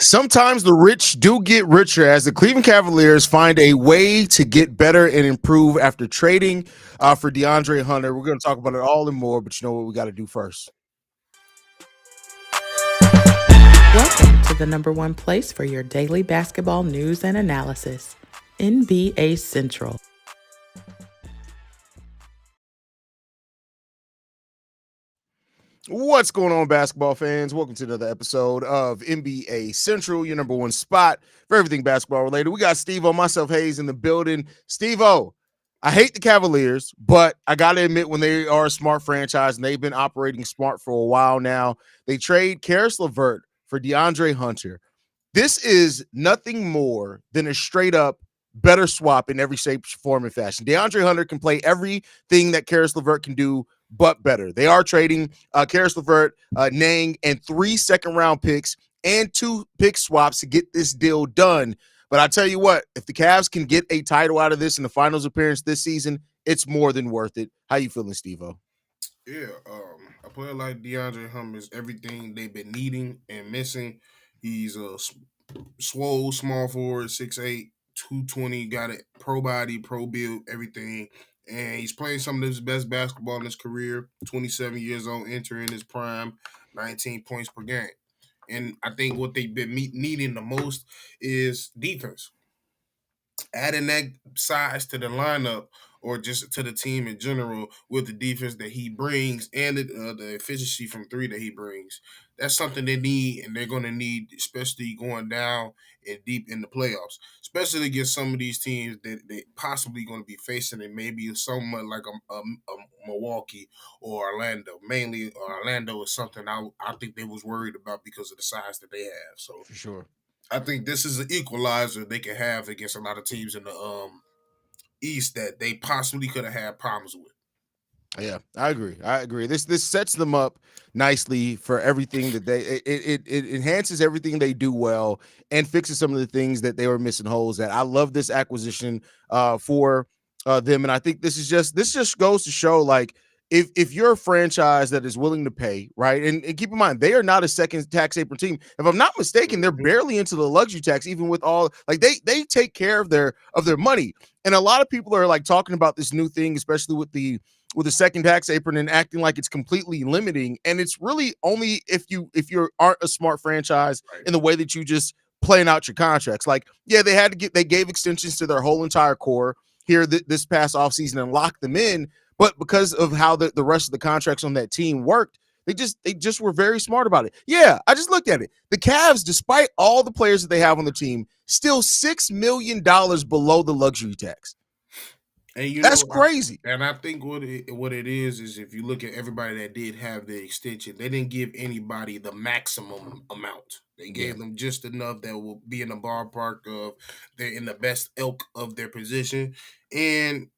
Sometimes the rich do get richer as the Cleveland Cavaliers find a way to get better and improve after trading for DeAndre Hunter. We're going to talk about it all and more, but you know what we got to do first? Welcome to the number one place for your daily basketball news and analysis, NBA Central. What's going on, basketball fans? Welcome to another episode of NBA Central, your number one spot for everything basketball related. We got Steve-O, myself, Haize in the building. Steve-O, I hate the Cavaliers, but I got to admit when they are a smart franchise and they've been operating smart for a while now, they trade Caris LeVert for DeAndre Hunter. This is nothing more than a straight up better swap in every shape, form, and fashion. DeAndre Hunter can play everything that Caris LeVert can do, but better. They are trading Caris LeVert, Nang, and 3 second-round picks and 2 pick swaps to get this deal done. But I tell you what, if the Cavs can get a title out of this in the finals appearance this season, it's more than worth it. How you feeling, Steve-O? Yeah, a player like DeAndre Hunter is everything they've been needing and missing. He's a swole, small forward, 6'8", 220, got it, pro body, pro build, everything. And he's playing some of his best basketball in his career, 27 years old, entering his prime, 19 points per game. And I think what they've been needing the most is defense. Adding that size to the lineup or just to the team in general with the defense that he brings and the efficiency from three that he brings. That's something they need, and they're going to need, especially going down and deep in the playoffs, especially against some of these teams that they possibly going to be facing, and maybe someone like a Milwaukee or Orlando. Mainly, Orlando is something I think they was worried about because of the size that they have. So For sure. I think this is an equalizer they can have against a lot of teams in the East that they possibly could have had problems with. Yeah, I agree. This sets them up nicely for everything that it enhances everything they do well and fixes some of the things that they were missing holes at. I love this acquisition for them, and I think this just goes to show, like, if you're a franchise that is willing to pay, right, and keep in mind they are not a second tax apron team. If I'm not mistaken, they're barely into the luxury tax, even with all, like, they take care of their money. And a lot of people are like talking about this new thing, especially with the second tax apron, and acting like it's completely limiting. And it's really only if you aren't a smart franchise in the way that you just playing out your contracts. Like, yeah, they gave extensions to their whole entire core here this past offseason and locked them in. But because of how the rest of the contracts on that team worked, they just were very smart about it. Yeah, I just looked at it. The Cavs, despite all the players that they have on the team, still $6 million below the luxury tax. And that's crazy. I think what it is if you look at everybody that did have the extension, they didn't give anybody the maximum amount. They gave them just enough that will be in the ballpark of they're in the best ilk of their position. And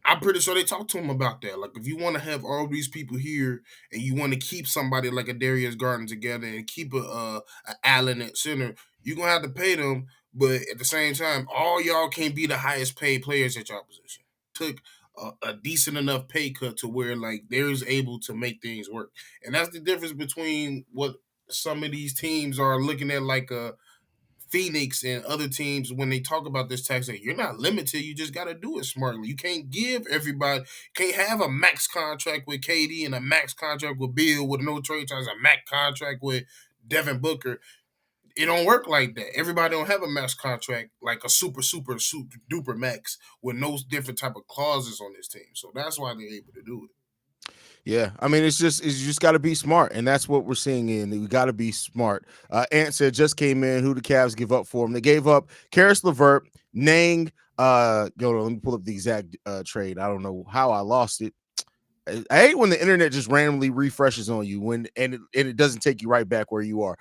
I'm pretty sure they talked to him about that. Like, if you want to have all these people here and you want to keep somebody like a Darius Garden together and keep a Allen at center, you're going to have to pay them. But at the same time, all y'all can't be the highest paid players at your position. Took a decent enough pay cut to where, like, they're able to make things work. And that's the difference between what some of these teams are looking at, like a Phoenix and other teams. When they talk about this tax, you're not limited. You just got to do it smartly. You can't give everybody, can't have a max contract with KD and a max contract with Bill with no trade terms, a max contract with Devin Booker. It don't work like that. Everybody don't have a max contract like a super duper max with no different type of clauses on this team. So that's why they're able to do it. Yeah, I mean, it's just got to be smart, and that's what we're seeing in. We got to be smart. Ant said just came in. Who the Cavs give up for him? They gave up Caris LeVert, Nang. Let me pull up the exact trade. I don't know how I lost it. I hate when the internet just randomly refreshes on you and it doesn't take you right back where you are.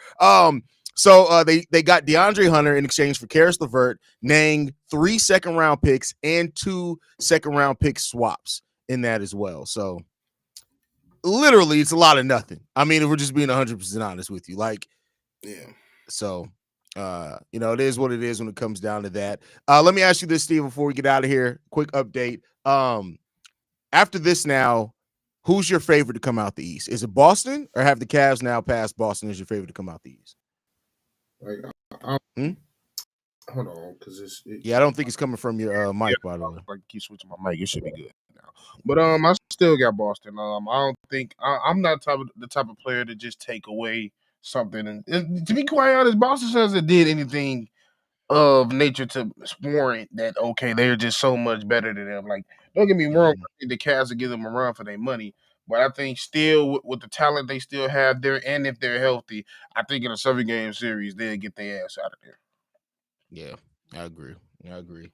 So they got DeAndre Hunter in exchange for Caris LeVert, Nang, 3 second-round picks, and 2 second-round pick swaps in that as well. So literally, it's a lot of nothing. I mean, if we're just being 100% honest with you, like, yeah. So, it is what it is when it comes down to that. Let me ask you this, Steve, before we get out of here. Quick update. After this now, who's your favorite to come out the East? Is it Boston, or have the Cavs now passed Boston as your favorite to come out the East? Like, Hmm? Hold on, because Yeah, I don't think it's coming from your yeah, mic, by the way. like keep switching my mic. It should be good now. But I still got Boston. I don't think I'm not the type of player to just take away something. And to be quite honest, Boston hasn't did anything of nature to warrant that. Okay, they're just so much better than them. Like, don't get me wrong, Mhm. I think the Cavs will give them a run for their money. But I think still with the talent they still have there, and if they're healthy, I think in a 7-game series they'll get their ass out of there. Yeah, I agree. I agree.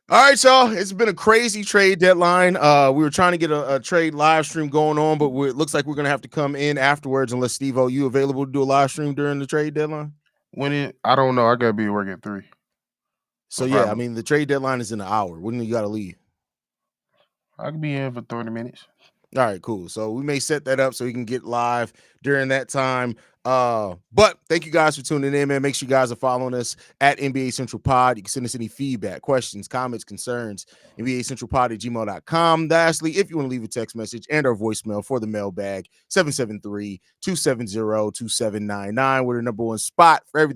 All right, y'all. It's been a crazy trade deadline. We were trying to get a trade live stream going on, but it looks like we're gonna have to come in afterwards. Unless Steve-O, you available to do a live stream during the trade deadline? I don't know. I gotta be at work at 3 So for yeah, 5 I minutes. mean the trade deadline is in an hour. When do you got to leave? I could be in for 30 minutes. All right, cool. So we may set that up so we can get live during that time. But thank you guys for tuning in, man. Make sure you guys are following us at NBA Central Pod. You can send us any feedback, questions, comments, concerns, NBA Central Pod at gmail.com. Lastly, if you want to leave a text message and our voicemail for the mailbag, 773-270-2799. We're the number one spot for everything